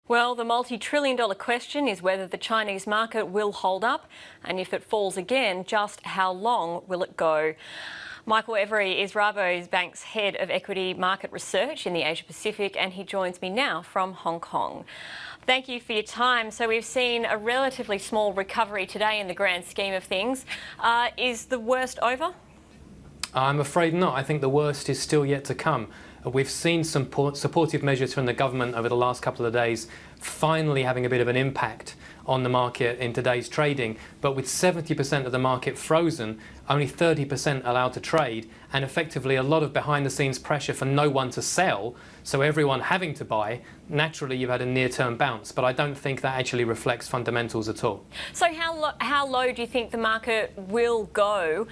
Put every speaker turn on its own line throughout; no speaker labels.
Well, the multi-trillion-dollar question is whether the Chinese market will hold up, and if it falls again, just how long will it go? Michael Every is Rabobank's Head of Equity Market Research in the Asia Pacific, and he joins me now from Hong Kong. Thank you for your time. So we've seen a relatively small recovery today in the grand scheme of things. Is the worst over?
I'm afraid not. I think the worst is still yet to come. We've seen some supportive measures from the government over the last couple of days finally having a bit of an impact on the market in today's trading, but with 70% of the market frozen, only 30% allowed to trade, and effectively a lot of behind-the-scenes pressure for no one to sell, so everyone having to buy. Naturally you've had a near-term bounce, but I don't think that actually reflects fundamentals at all.
So how low do you think the market will go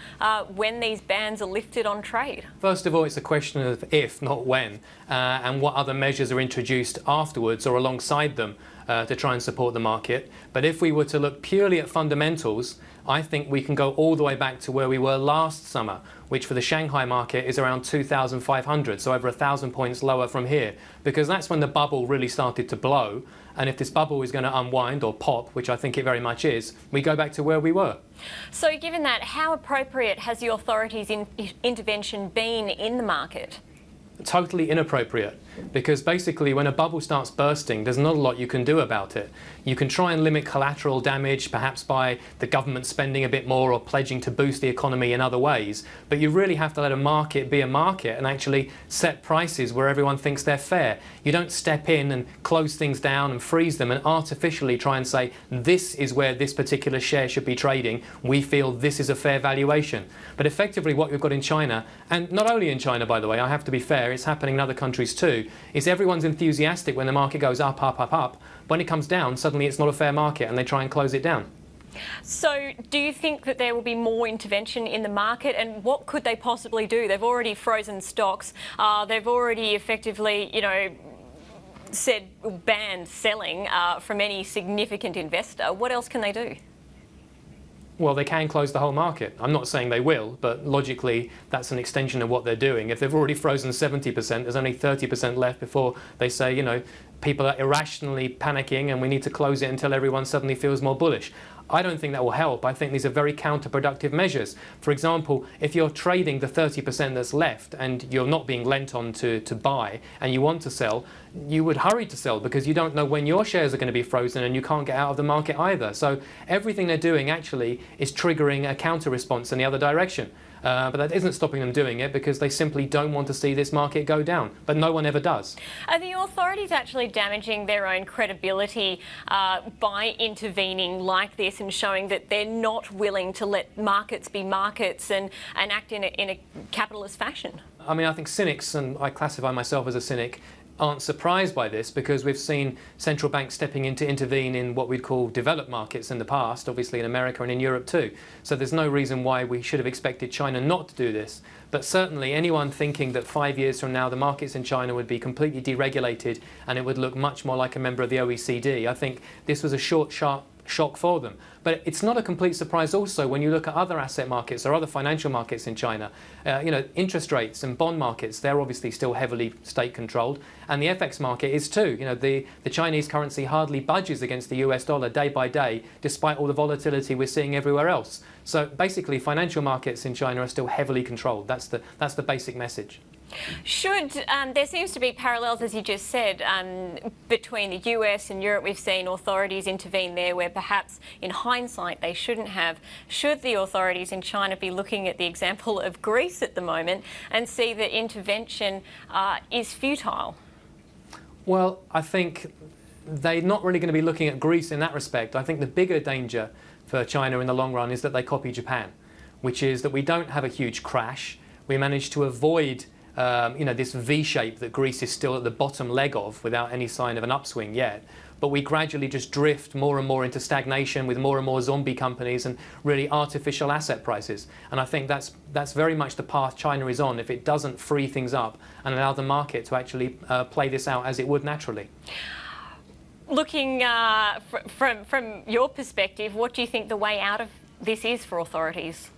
when these bans are lifted on trade?
First of all, it's a question of if, not when, and what other measures are introduced afterwards or alongside them to try and support the market. But if we were to look purely at fundamentals, I think we can go all the way back to where we were last summer, which for the Shanghai market is around 2,500, so over 1,000 points lower from here, because that's when the bubble really started to blow. And if this bubble is going to unwind or pop, which I think it very much is, we go back to where we were.
So given that, how appropriate has the authorities' intervention been in the market?
Totally inappropriate, because basically when a bubble starts bursting, there's not a lot you can do about it. You can try and limit collateral damage, perhaps by the government spending a bit more or pledging to boost the economy in other ways, but you really have to let a market be a market and actually set prices where everyone thinks they're fair. You don't step in and close things down and freeze them and artificially try and say, this is where this particular share should be trading, we feel this is a fair valuation. But effectively what we've got in China, and not only in China by the way, I have to be fair, it's happening in other countries too, is everyone's enthusiastic when the market goes up, up, up, up. When it comes down, suddenly it's not a fair market and they try and close it down.
So do you think that there will be more intervention in the market, and what could they possibly do? They've already frozen stocks, they've already effectively, banned selling from any significant investor. What else can they do?
Well, they can close the whole market. I'm not saying they will, but logically that's an extension of what they're doing. If they've already frozen 70%, there's only 30% left before they say, people are irrationally panicking and we need to close it until everyone suddenly feels more bullish. I don't think that will help. I think these are very counterproductive measures. For example, if you're trading the 30% that's left and you're not being lent on to buy and you want to sell, you would hurry to sell because you don't know when your shares are going to be frozen and you can't get out of the market either. So everything they're doing actually is triggering a counter response in the other direction. But that isn't stopping them doing it because they simply don't want to see this market go down. But no one ever does.
Are the authorities actually damaging their own credibility by intervening like this and showing that they're not willing to let markets be markets and act in a capitalist fashion? I
mean, I think cynics, and I classify myself as a cynic, aren't surprised by this because we've seen central banks stepping in to intervene in what we'd call developed markets in the past, obviously in America and in Europe too. So there's no reason why we should have expected China not to do this. But certainly anyone thinking that 5 years from now the markets in China would be completely deregulated and it would look much more like a member of the OECD, I think this was a short, sharp shock for them. But it's not a complete surprise also when you look at other asset markets or other financial markets in China. Interest rates and bond markets, they're obviously still heavily state controlled, and the FX market is too. The Chinese currency hardly budges against the US dollar day by day despite all the volatility we're seeing everywhere else. So basically financial markets in China are still heavily controlled. That's the basic message.
There seems to be parallels, as you just said, between the US and Europe. We've seen authorities intervene there where perhaps in hindsight they shouldn't have. Should the authorities in China be looking at the example of Greece at the moment and see that intervention is futile?
Well, I think they're not really going to be looking at Greece in that respect. I think the bigger danger for China in the long run is that they copy Japan, which is that we don't have a huge crash. We managed to avoid this V-shape that Greece is still at the bottom leg of without any sign of an upswing yet. But we gradually just drift more and more into stagnation with more and more zombie companies and really artificial asset prices. And I think that's very much the path China is on if it doesn't free things up and allow the market to actually play this out as it would naturally.
Looking from your perspective, what do you think the way out of this is for authorities?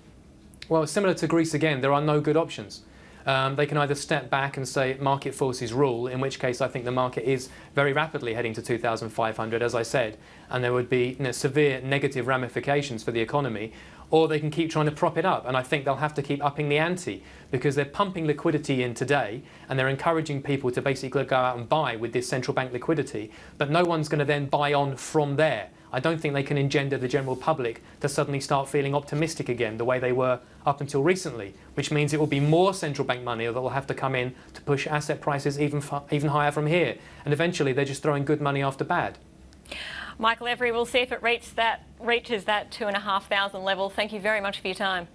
Well, similar to Greece again, there are no good options. They can either step back and say market forces rule, in which case I think the market is very rapidly heading to 2,500, as I said, and there would be severe negative ramifications for the economy, or they can keep trying to prop it up, and I think they'll have to keep upping the ante because they're pumping liquidity in today and they're encouraging people to basically go out and buy with this central bank liquidity, but no one's going to then buy on from there. I don't think they can engender the general public to suddenly start feeling optimistic again the way they were up until recently, which means it will be more central bank money that will have to come in to push asset prices even higher from here, and eventually they're just throwing good money after bad.
Michael Every, we'll see if it reaches that 2,500 level. Thank you very much for your time.